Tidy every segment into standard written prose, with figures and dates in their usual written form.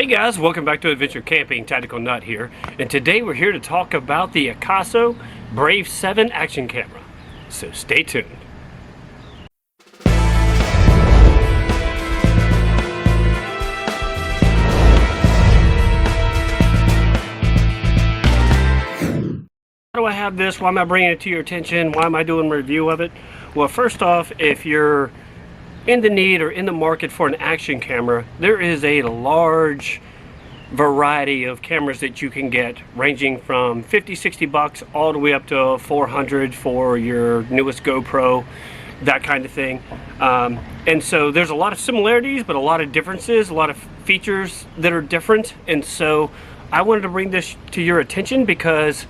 Hey guys, welcome back to Adventure Camping. Tactical Nut here, and today we're here to talk about the Akaso Brave 7 action camera. So stay tuned. Why do I have this? Why am I bringing it to your attention? Why am I doing a review of it? Well, first off, if you're in the need or in the market for an action camera, there is a large variety of cameras that you can get, ranging from 50-60 bucks all the way up to 400 for your newest GoPro, that kind of thing. And so there's a lot of similarities but a lot of differences, a lot of features that are different, and so I wanted to bring this to your attention because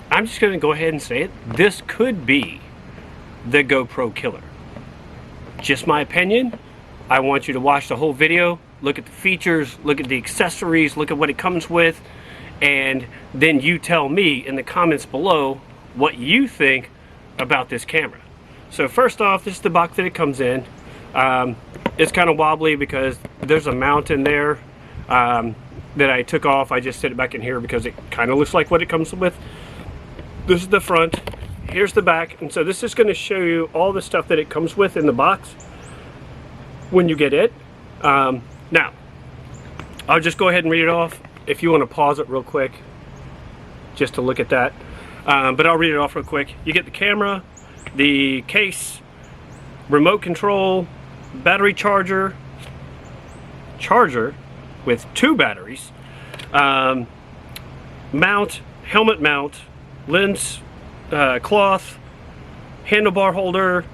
I'm just going to go ahead and say it, this could be the GoPro killer. Just my opinion. I want you to watch the whole video, look at the features, look at the accessories, look at what it comes with, and then you tell me in the comments below what you think about this camera. So first off, this is the box that it comes in. It's kind of wobbly because there's a mount in there that I took off. I just set it back in here because it kind of looks like what it comes with. This is the front. Here's the back, and so this is going to show you all the stuff that it comes with in the box when you get it. Now, I'll just go ahead and read it off if you want to pause it real quick just to look at that. But I'll read it off real quick. You get the camera, the case, remote control, battery charger with 2 batteries, mount, helmet mount, lens, cloth, handlebar holder,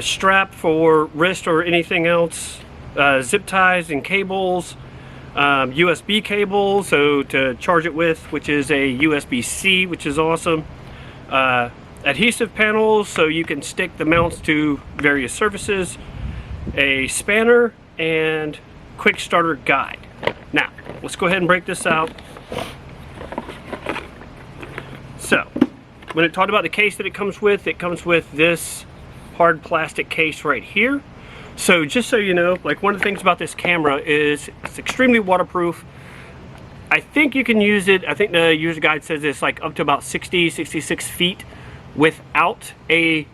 strap for wrist or anything else, zip ties and cables, USB cable so to charge it with, which is a USB-C, which is awesome, adhesive panels so you can stick the mounts to various surfaces, a spanner, and quick starter guide. Now let's go ahead and break this out. So when it talked about the case that it comes with this hard plastic case right here. So just so you know, like, one of the things about this camera is it's extremely waterproof. I think you can use it, I think the user guide says it's like up to about 66 feet without a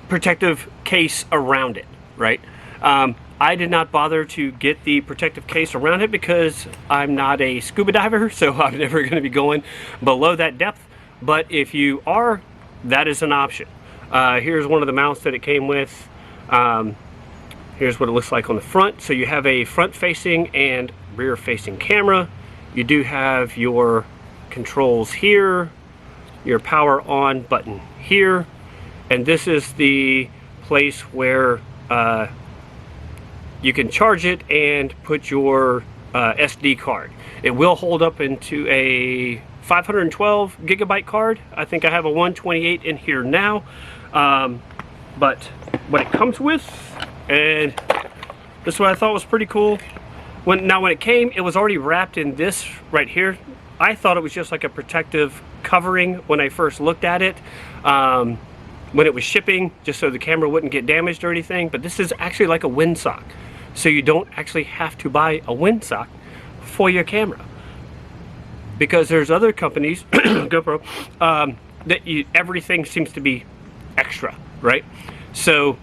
protective case around it, right? I did not bother to get the protective case around it because I'm not a scuba diver, so I'm never going to be going below that depth. But if you are, that is an option. Here's one of the mounts that it came with. Here's what it looks like on the front. So you have a front facing and rear facing camera. You do have your controls here, your power on button here, and this is the place where you can charge it and put your SD card. It will hold up into a 512 gigabyte card. I think I have a 128 in here now. But what it comes with, and this is what I thought was pretty cool. When it came, it was already wrapped in this right here. I thought it was just like a protective covering when I first looked at it, when it was shipping, just so the camera wouldn't get damaged or anything. But this is actually like a windsock, so you don't actually have to buy a windsock for your camera, because there's other companies, GoPro, that everything seems to be extra, right? So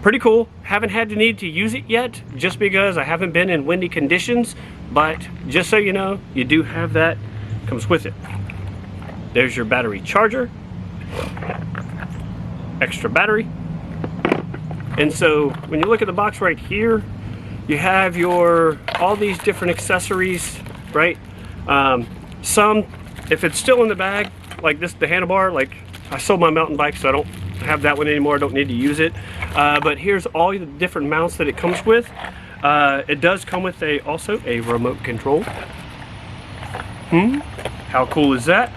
pretty cool. Haven't had the need to use it yet just because I haven't been in windy conditions, but just so you know, you do have that, comes with it. There's your battery charger, extra battery. And so when you look at the box right here, you have all these different accessories, right? Some, if it's still in the bag, like this, the handlebar, like I sold my mountain bike, so I don't have that one anymore. I don't need to use it. But here's all the different mounts that it comes with. It does come with also a remote control. How cool is that?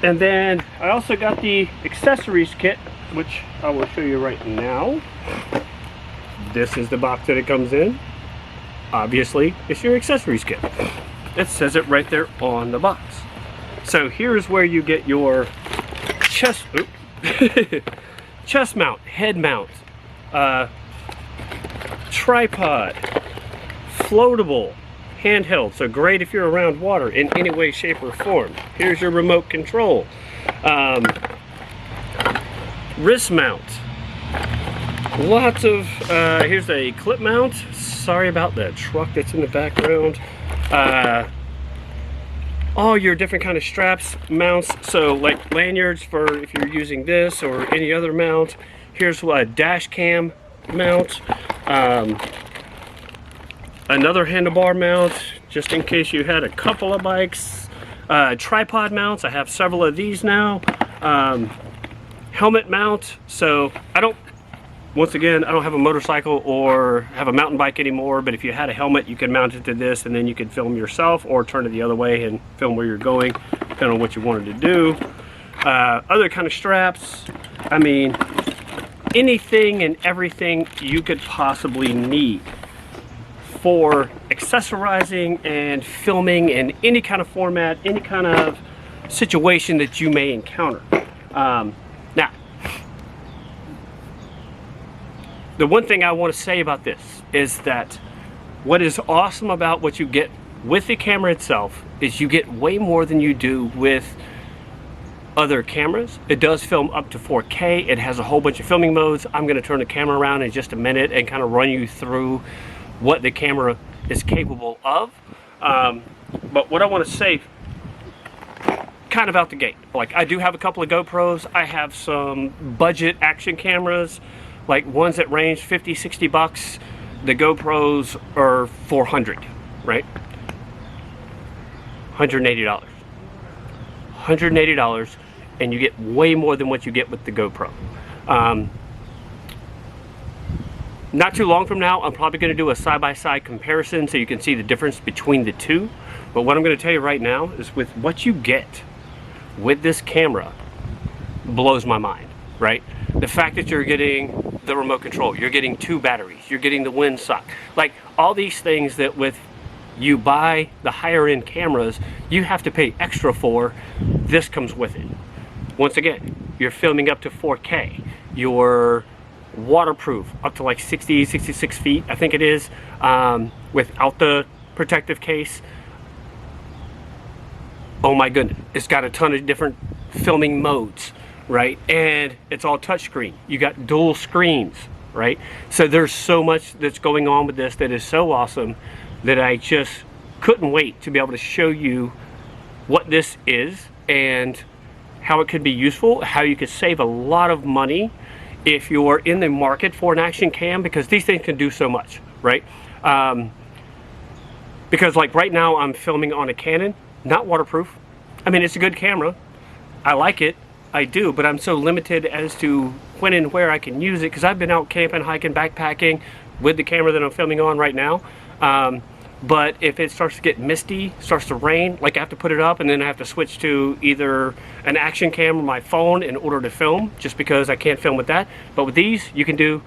And then I also got the accessories kit, which I will show you right now. This is the box that it comes in. Obviously, it's your accessories kit. It says it right there on the box. So here's where you get your chest mount, head mount, tripod, floatable, handheld, so great if you're around water in any way, shape, or form. Here's your remote control. Wrist mount. Lots of, here's a clip mount. Sorry about that truck that's in the background. All your different kind of straps, mounts, so like lanyards for if you're using this or any other mount. Here's a dash cam mount. Another handlebar mount, just in case you had a couple of bikes. Tripod mounts, I have several of these now. Helmet mount, so once again, I don't have a motorcycle or have a mountain bike anymore, but if you had a helmet, you could mount it to this and then you could film yourself or turn it the other way and film where you're going, depending on what you wanted to do. Other kind of straps, I mean, anything and everything you could possibly need for accessorizing and filming in any kind of format, any kind of situation that you may encounter. Now, the one thing I want to say about this is that what is awesome about what you get with the camera itself is you get way more than you do with other cameras. It does film up to 4K. It has a whole bunch of filming modes. I'm going to turn the camera around in just a minute and kind of run you through what the camera is capable of. But what I want to say kind of out the gate, like I do have a couple of GoPros. I have some budget action cameras, like ones that range 50, 60 bucks. The GoPros are 400, right? $180. $180, and you get way more than what you get with the GoPro. Not too long from now, I'm probably going to do a side-by-side comparison so you can see the difference between the two. But what I'm going to tell you right now is with what you get with this camera blows my mind, right? The fact that you're getting the remote control, you're getting 2 batteries, you're getting the windsock, like all these things that with you buy the higher end cameras, you have to pay extra for. This comes with it. Once again, you're filming up to 4K. You're waterproof up to like 60, 66 feet, I think it is, without the protective case. Oh my goodness, it's got a ton of different filming modes, right? And it's all touchscreen. You got dual screens, right? So there's so much that's going on with this that is so awesome that I just couldn't wait to be able to show you what this is and how it could be useful, how you could save a lot of money if you're in the market for an action cam, because these things can do so much, right? Because like right now I'm filming on a Canon, not waterproof. I mean, it's a good camera. I like it, I do, but I'm so limited as to when and where I can use it because I've been out camping, hiking, backpacking with the camera that I'm filming on right now. But if it starts to get misty, starts to rain, like I have to put it up and then I have to switch to either an action cam or my phone in order to film, just because I can't film with that. But with these, you can do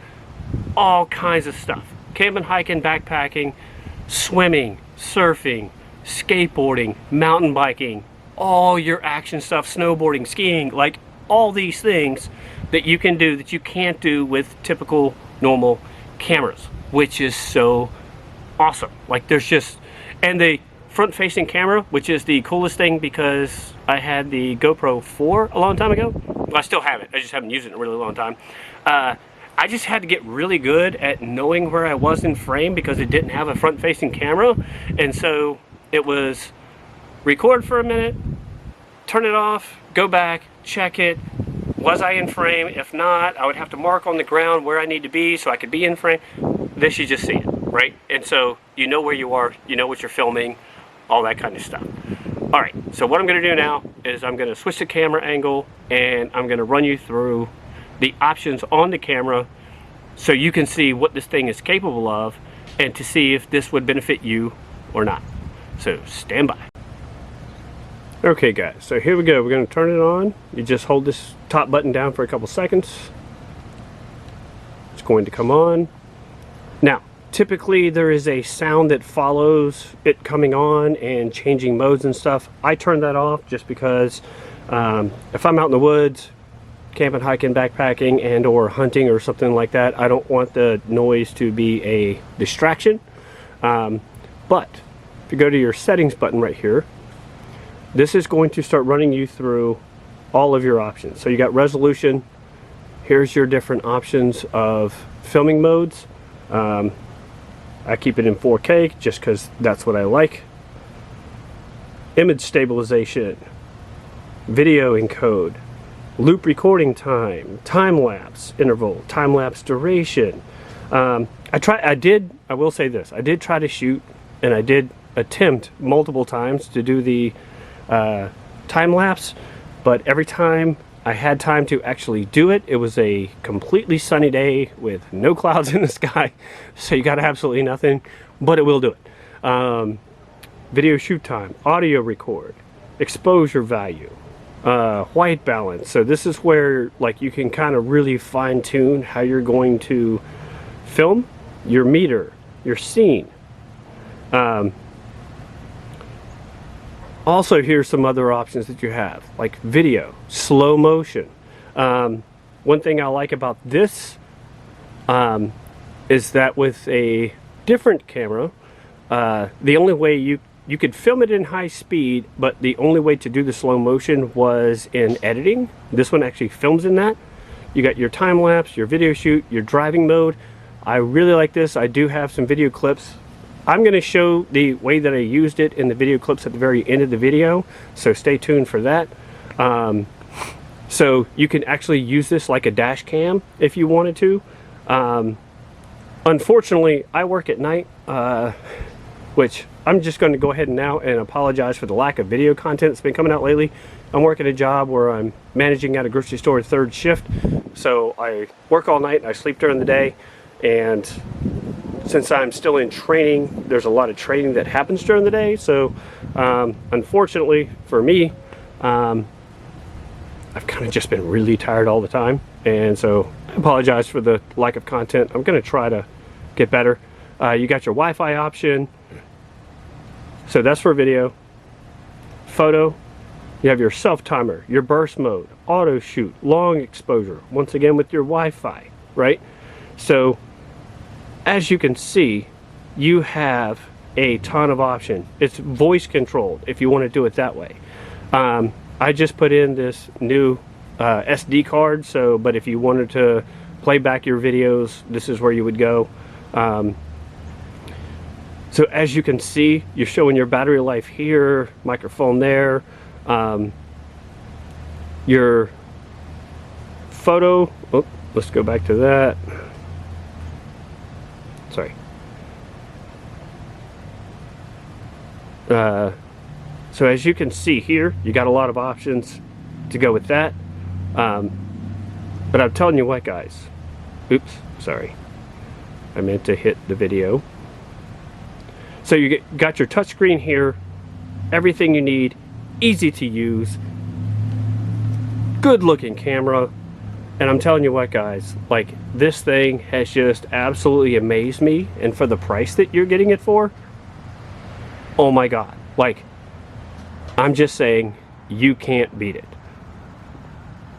all kinds of stuff. Camping, hiking, backpacking, swimming, surfing, skateboarding, mountain biking, all your action stuff, snowboarding, skiing, like all these things that you can do that you can't do with typical normal cameras, which is so awesome. Like there's just, and the front facing camera, which is the coolest thing because I had the GoPro 4 a long time ago. Well, I still have it, I just haven't used it in a really long time. I just had to get really good at knowing where I was in frame because it didn't have a front facing camera, and so it was record for a minute, turn it off, go back, check it. Was I in frame? If not, I would have to mark on the ground where I need to be so I could be in frame. This, you just see it, right? And so you know where you are, you know what you're filming, all that kind of stuff. All right, so what I'm gonna do now is I'm gonna switch the camera angle and I'm gonna run you through the options on the camera so you can see what this thing is capable of and to see if this would benefit you or not. So stand by. Okay guys, so here we go. We're going to turn it on. You just hold this top button down for a couple seconds. It's going to come on. Now, typically there is a sound that follows it coming on and changing modes and stuff. I turn that off just because if I'm out in the woods, camping, hiking, backpacking, and or hunting or something like that. I don't want the noise to be a distraction. But if you go to your settings button right here, this is going to start running you through all of your options. So you got resolution. Here's your different options of filming modes. I keep it in 4K just because that's what I like. Image stabilization, video encode, loop recording time, time-lapse interval, time-lapse duration. I will say this, I did try to shoot, and I did attempt multiple times to do the time-lapse, but every time I had time to actually do it, it was a completely sunny day with no clouds in the sky, so you got absolutely nothing, but it will do it. Video shoot time, audio record, exposure value, white balance. So this is where like you can kind of really fine tune how you're going to film your meter, your scene. Also, here's some other options that you have, like video, slow motion. One thing I like about this is that with a different camera, the only way you could film it in high speed, but the only way to do the slow motion was in editing. This one actually films in that. You got your time lapse, your video shoot, your driving mode. I really like this. I do have some video clips. I'm going to show the way that I used it in the video clips at the very end of the video, so stay tuned for that. So you can actually use this like a dash cam if you wanted to. Unfortunately, I work at night, which I'm just going to go ahead now and apologize for the lack of video content that's been coming out lately. I'm working a job where I'm managing at a grocery store third shift, so I work all night and I sleep during the day. And since I'm still in training, there's a lot of training that happens during the day. So unfortunately for me, I've kind of just been really tired all the time. And so I apologize for the lack of content. I'm going to try to get better. You got your Wi-Fi option. So that's for video. Photo, you have your self timer, your burst mode, auto shoot, long exposure, once again with your Wi-Fi, right? So as you can see, you have a ton of options. It's voice controlled if you want to do it that way. I just put in this new SD card, but if you wanted to play back your videos, this is where you would go. So as you can see, you're showing your battery life here, microphone there, your photo. Oh, let's go back to that. Sorry. So as you can see here, you got a lot of options to go with that. But I'm telling you what, guys. Oops, sorry. I meant to hit the video. So you got your touchscreen here, everything you need, easy to use, good looking camera. And I'm telling you what, guys, like this thing has just absolutely amazed me. And for the price that you're getting it for, oh my God, like I'm just saying, you can't beat it.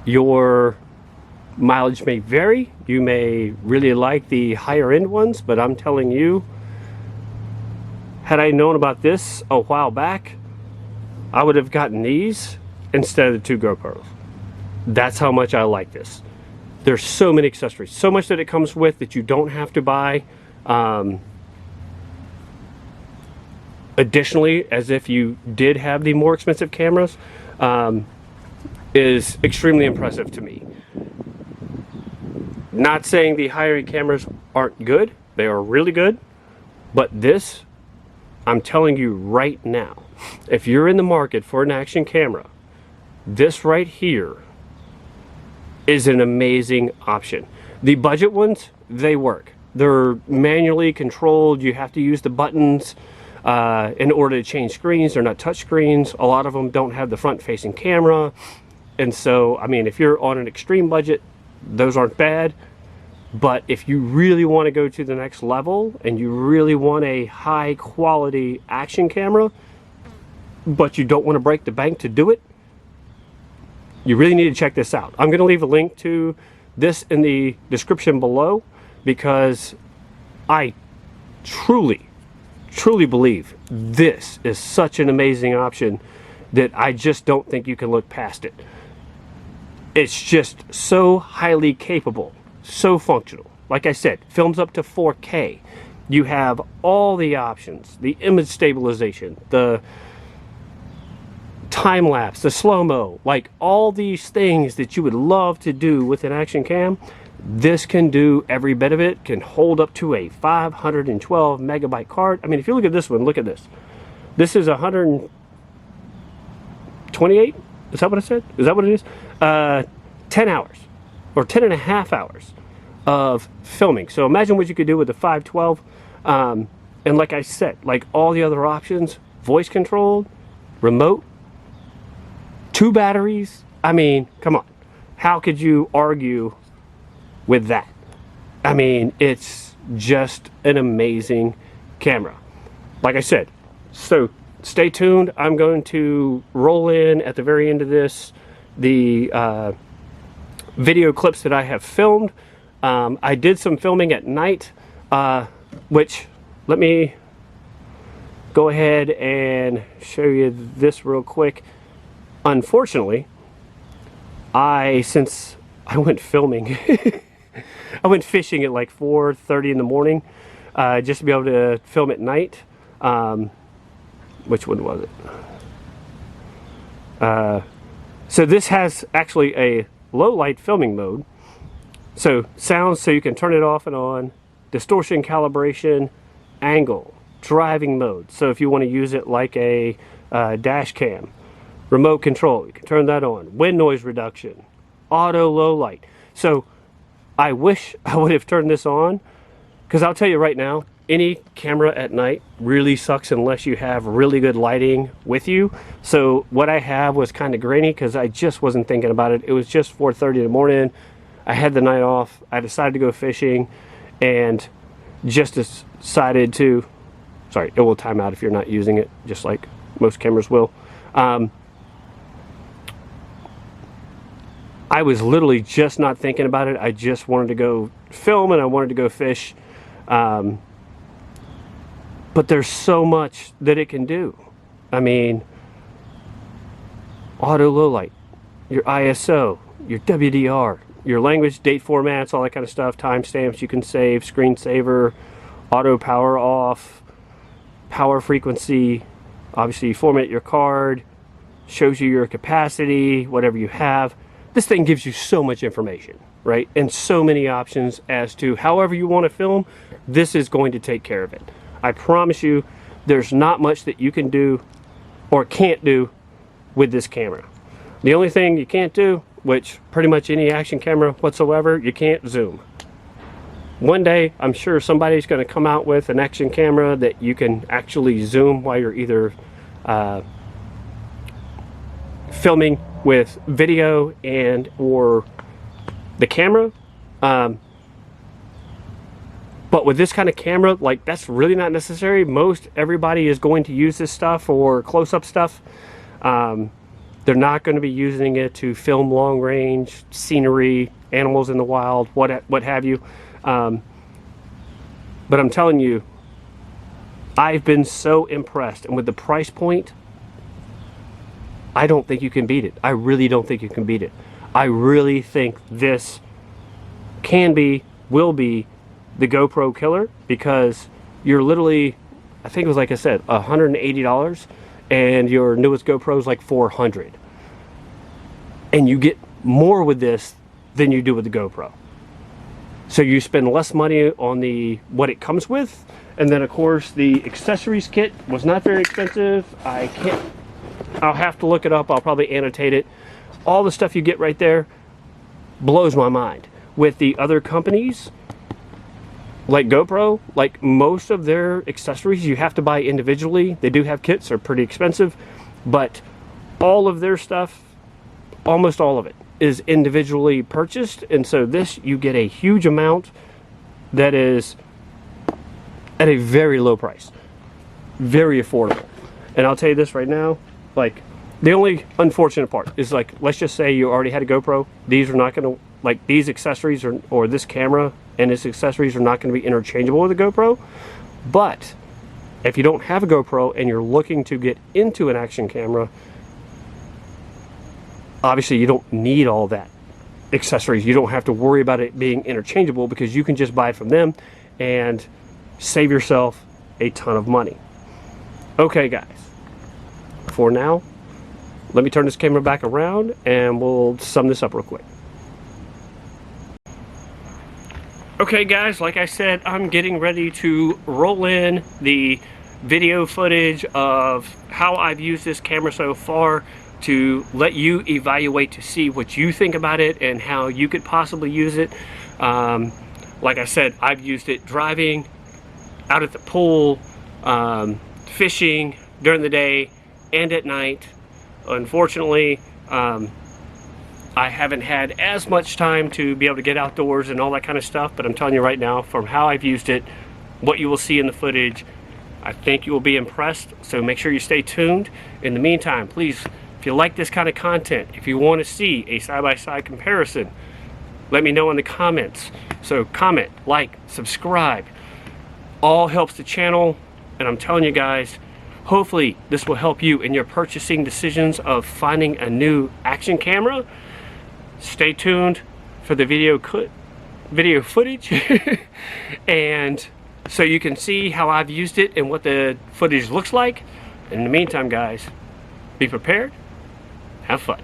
Your mileage may vary. You may really like the higher end ones, but I'm telling you, had I known about this a while back, I would have gotten these instead of the 2 GoPros. That's how much I like this. There's so many accessories, so much that it comes with that you don't have to buy. Additionally, as if you did have the more expensive cameras, is extremely impressive to me. Not saying the higher end cameras aren't good, they are really good, but this, I'm telling you right now, if you're in the market for an action camera, this right here is an amazing option. The budget ones, they work. They're manually controlled. You have to use the buttons in order to change screens. They're not touch screens. A lot of them don't have the front-facing camera. And so, I mean, if you're on an extreme budget, those aren't bad. But if you really want to go to the next level and you really want a high-quality action camera, but you don't want to break the bank to do it, You really need to check this out. I'm going to leave a link to this in the description below, because I truly believe this is such an amazing option that I just don't think you can look past it. It's just so highly capable, so functional. Like I said, films up to 4K. You have all the options, the image stabilization, the time lapse, the slow-mo, like all these things that you would love to do with an action cam. This can do every bit of it. Can hold up to a 512 megabyte card. I mean, if you look at this one, look at this. This is 128. Is that what I said? Is that what it is? 10 hours or 10 and a half hours of filming. So imagine what you could do with the 512. And like I said, like all the other options, voice controlled, remote, 2 batteries. I mean, come on. How could you argue with that? I mean, it's just an amazing camera. Like I said, so stay tuned. I'm going to roll in at the very end of this the video clips that I have filmed. I did some filming at night, which, let me go ahead and show you this real quick. Unfortunately, since I went filming I went fishing at like 4:30 in the morning, just to be able to film at night. Which one was it? So this has actually a low light filming mode. So sounds, so you can turn it off and on, distortion, calibration, angle, driving mode. So if you want to use it like a dash cam, remote control, you can turn that on, wind noise reduction, auto low light. So I wish I would have turned this on, because I'll tell you right now, any camera at night really sucks unless you have really good lighting with you. So what I have was kind of grainy because I just wasn't thinking about it. It was just 4:30 in the morning. I had the night off. I decided to go fishing and just decided to, sorry, it will time out if you're not using it, just like most cameras will. I was literally just not thinking about it. I just wanted to go film and I wanted to go fish. But there's so much that it can do. I mean, auto low light, your ISO, your WDR, your language, date formats, all that kind of stuff, timestamps you can save, screensaver, auto power off, power frequency. Obviously you format your card, shows you your capacity, whatever you have. This thing gives you so much information, right? And so many options as to however you want to film. This is going to take care of it. I promise you, there's not much that you can do or can't do with this camera. The only thing you can't do, which pretty much any action camera whatsoever, you can't zoom. One day, I'm sure somebody's going to come out with an action camera that you can actually zoom while you're either filming with video and or the camera. But with this kind of camera, like, that's really not necessary. Everybody is going to use this stuff for close-up stuff. They're not going to be using it to film long range scenery, animals in the wild, what have you. But I'm telling you, I've been so impressed, and with the price point, I don't think you can beat it. I really don't think you can beat it. I really think this will be the GoPro killer, because you're literally, I think it was, like I said, $180, and your newest GoPro is like $400. And you get more with this than you do with the GoPro. So you spend less money on what it comes with, and then of course the accessories kit was not very expensive. I'll have to look it up. I'll probably annotate it. All the stuff you get right there blows my mind. With the other companies, like GoPro, like most of their accessories you have to buy individually. They do have kits, they're pretty expensive, but all of their stuff, almost all of it, is individually purchased. And so this, you get a huge amount that is at a very low price, very affordable. And I'll tell you this right now, like, The only unfortunate part is, like, let's just say you already had a GoPro. These are not going to, like, these accessories or this camera and its accessories are not going to be interchangeable with a GoPro. But if you don't have a GoPro and you're looking to get into an action camera, obviously you don't need all that accessories. You don't have to worry about it being interchangeable because you can just buy it from them and save yourself a ton of money. Okay guys, for now, let me turn this camera back around and we'll sum this up real quick. Okay guys, like I said, I'm getting ready to roll in the video footage of how I've used this camera so far to let you evaluate to see what you think about it and how you could possibly use it. Like I said, I've used it driving, out at the pool, fishing during the day and at night. Unfortunately, I haven't had as much time to be able to get outdoors and all that kind of stuff, but I'm telling you right now, from how I've used it, what you will see in the footage, I think you will be impressed. So make sure you stay tuned. In the meantime, please, if you like this kind of content, if you want to see a side-by-side comparison, let me know in the comments. So comment, like, subscribe. All helps the channel, and I'm telling you guys, hopefully this will help you in your purchasing decisions of finding a new action camera. Stay tuned for the video footage and so you can see how I've used it and what the footage looks like. In the meantime guys, be prepared, have fun.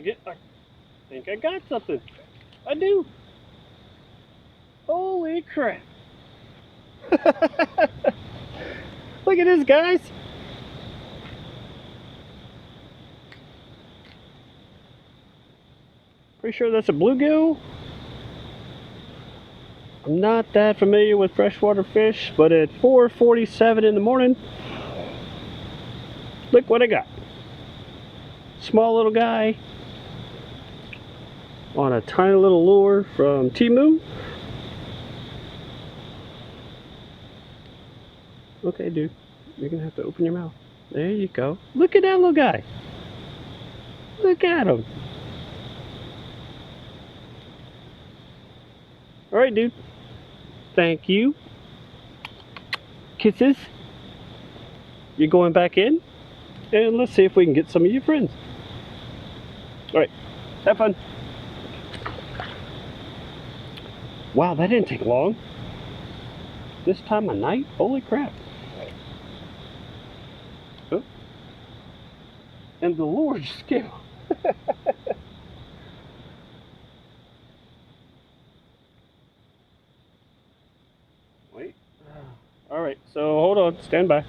I think I got something. I do. Holy crap. Look at this, guys. Pretty sure that's a bluegill. I'm not that familiar with freshwater fish, but at 4:47 in the morning, look what I got. Small little guy on a tiny little lure from Timu. Okay, dude, you're gonna have to open your mouth. There you go. Look at that little guy. Look at him. All right, dude. Thank you. Kisses. You're going back in, and let's see if we can get some of your friends. All right, have fun. Wow, that didn't take long. This time of night? Holy crap. Oh. And the lure just came. Wait. All right, so hold on, stand by.